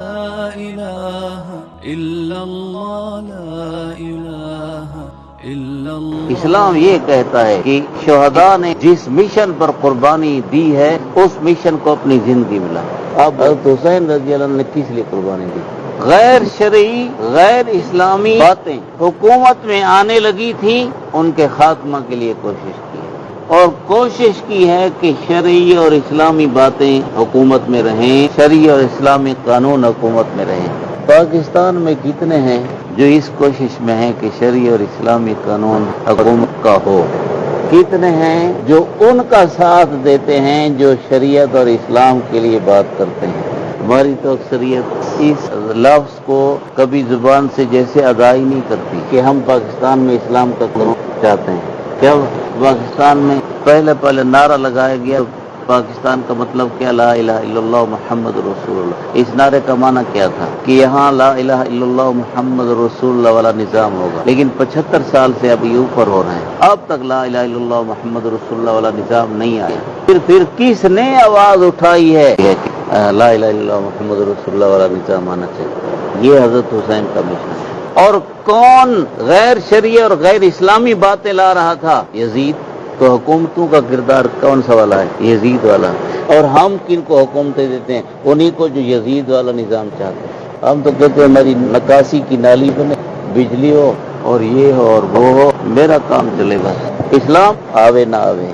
لا الہ الا اللہ لا الہ الا اللہ۔ اسلام یہ کہتا ہے کہ شہداء نے جس مشن پر قربانی دی ہے اس مشن کو اپنی زندگی ملا۔ اب حضرت حسین رضی اللہ عنہ نے کس لیے قربانی دی؟ غیر شرعی غیر اسلامی باتیں حکومت میں آنے لگی تھی، ان کے خاتمہ کے لیے کوشش کی اور کوشش کی ہے کہ شرعی اور اسلامی باتیں حکومت میں رہیں، شرعی اور اسلامی قانون حکومت میں رہیں۔ پاکستان میں کتنے ہیں جو اس کوشش میں ہیں کہ شرعی اور اسلامی قانون حکومت کا ہو؟ کتنے ہیں جو ان کا ساتھ دیتے ہیں جو شریعت اور اسلام کے لیے بات کرتے ہیں؟ ہماری تو اکثریت اس لفظ کو کبھی زبان سے جیسے ادا ہی نہیں کرتی کہ ہم پاکستان میں اسلام کا قانون چاہتے ہیں۔ کیا پاکستان میں پہلے نعرہ لگایا گیا، پاکستان کا مطلب کیا؟ لا الہ الا اللہ محمد رسول اللہ۔ اس نعرے کا معنی کیا تھا کہ یہاں لا الہ الا اللہ محمد رسول اللہ والا نظام ہوگا، لیکن 75 سال سے ابھی اوپر ہو رہے ہیں، اب تک لا الہ الا اللہ محمد رسول اللہ والا نظام نہیں آیا۔ پھر کس نے آواز اٹھائی ہے کہ لا الہ الا اللہ محمد رسول اللہ والا نظام آنا چاہیے؟ یہ حضرت حسین کا مشن ہے۔ اور کون غیر شرعی اور غیر اسلامی باتیں لا رہا تھا؟ یزید۔ تو حکومتوں کا کردار کون سا والا ہے؟ یزید والا۔ اور ہم کن کو حکومتیں دیتے ہیں؟ انہی کو جو یزید والا نظام چاہتے ہیں۔ ہم تو کہتے ہیں ہماری نکاسی کی نالی بنے، بجلی ہو اور یہ ہو اور وہ ہو، میرا کام چلے گا، اسلام آوے نہ آوے۔